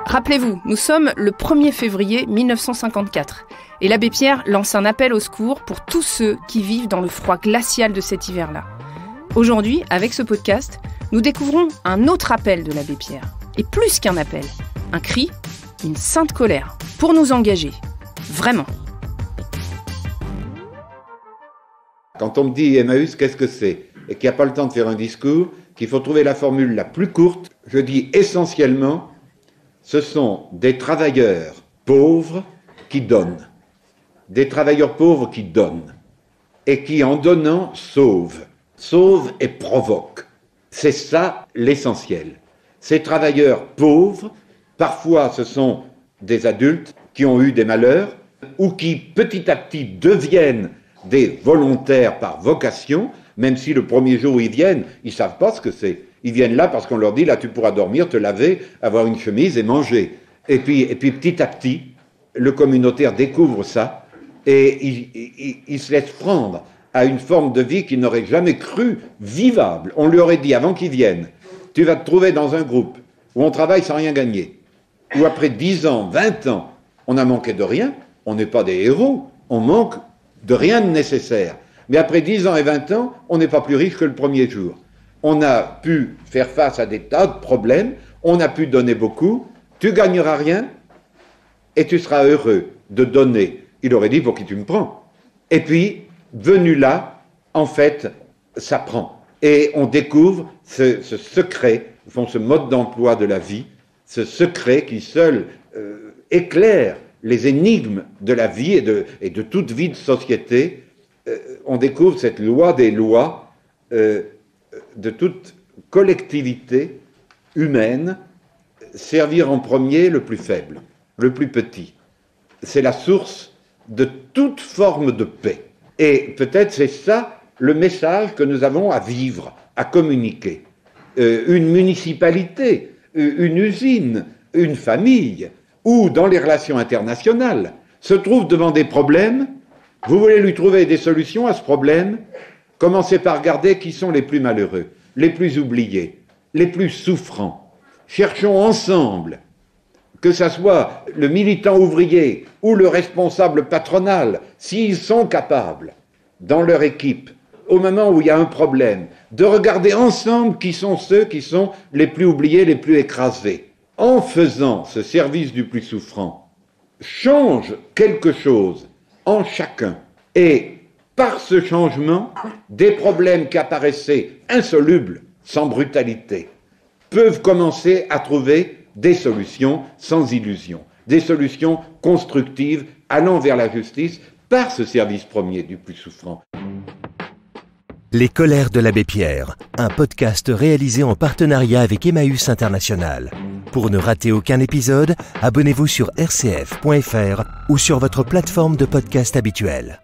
Rappelez-vous, nous sommes le 1er février 1954 et l'abbé Pierre lance un appel au secours pour tous ceux qui vivent dans le froid glacial de cet hiver-là. Aujourd'hui, avec ce podcast, nous découvrons un autre appel de l'abbé Pierre. Et plus qu'un appel, un cri, une sainte colère, pour nous engager. Vraiment. Quand on me dit Emmaüs, qu'est-ce que c'est? Et qu'il n'y a pas le temps de faire un discours, qu'il faut trouver la formule la plus courte, je dis essentiellement, ce sont des travailleurs pauvres qui donnent. Des travailleurs pauvres qui donnent. Et qui, en donnant, sauvent. Sauvent et provoquent. C'est ça l'essentiel. Ces travailleurs pauvres, parfois ce sont des adultes qui ont eu des malheurs, ou qui petit à petit deviennent des volontaires par vocation, même si le premier jour où ils viennent, ils ne savent pas ce que c'est. Ils viennent là parce qu'on leur dit, là tu pourras dormir, te laver, avoir une chemise et manger. Et puis petit à petit, le communautaire découvre ça et il se laisse prendre à une forme de vie qu'il n'aurait jamais cru vivable. On lui aurait dit avant qu'il vienne, tu vas te trouver dans un groupe où on travaille sans rien gagner, où après 10 ans, 20 ans, on a manqué de rien, on n'est pas des héros, on manque de rien de nécessaire. Mais après 10 ans et 20 ans, on n'est pas plus riche que le premier jour. On a pu faire face à des tas de problèmes, on a pu donner beaucoup, tu gagneras rien et tu seras heureux de donner. Il aurait dit, pour qui tu me prends? Et puis, venu là, en fait, ça prend. Et on découvre ce secret, au fond, ce mode d'emploi de la vie, ce secret qui seul éclaire les énigmes de la vie et de toute vie de société. On découvre cette loi des lois de toute collectivité humaine, servir en premier le plus faible, le plus petit. C'est la source de toute forme de paix. Et peut-être c'est ça le message que nous avons à vivre, à communiquer. Une municipalité, une usine, une famille, ou dans les relations internationales, se trouve devant des problèmes. Vous voulez lui trouver des solutions à ce problème? Commencez par regarder qui sont les plus malheureux, les plus oubliés, les plus souffrants. Cherchons ensemble, que ça soit le militant ouvrier ou le responsable patronal, s'ils sont capables, dans leur équipe, au moment où il y a un problème, de regarder ensemble qui sont ceux qui sont les plus oubliés, les plus écrasés. En faisant ce service du plus souffrant, change quelque chose en chacun. Et par ce changement, des problèmes qui apparaissaient insolubles, sans brutalité, peuvent commencer à trouver des solutions sans illusion, des solutions constructives allant vers la justice par ce service premier du plus souffrant. Les colères de l'abbé Pierre, un podcast réalisé en partenariat avec Emmaüs International. Pour ne rater aucun épisode, abonnez-vous sur rcf.fr ou sur votre plateforme de podcast habituelle.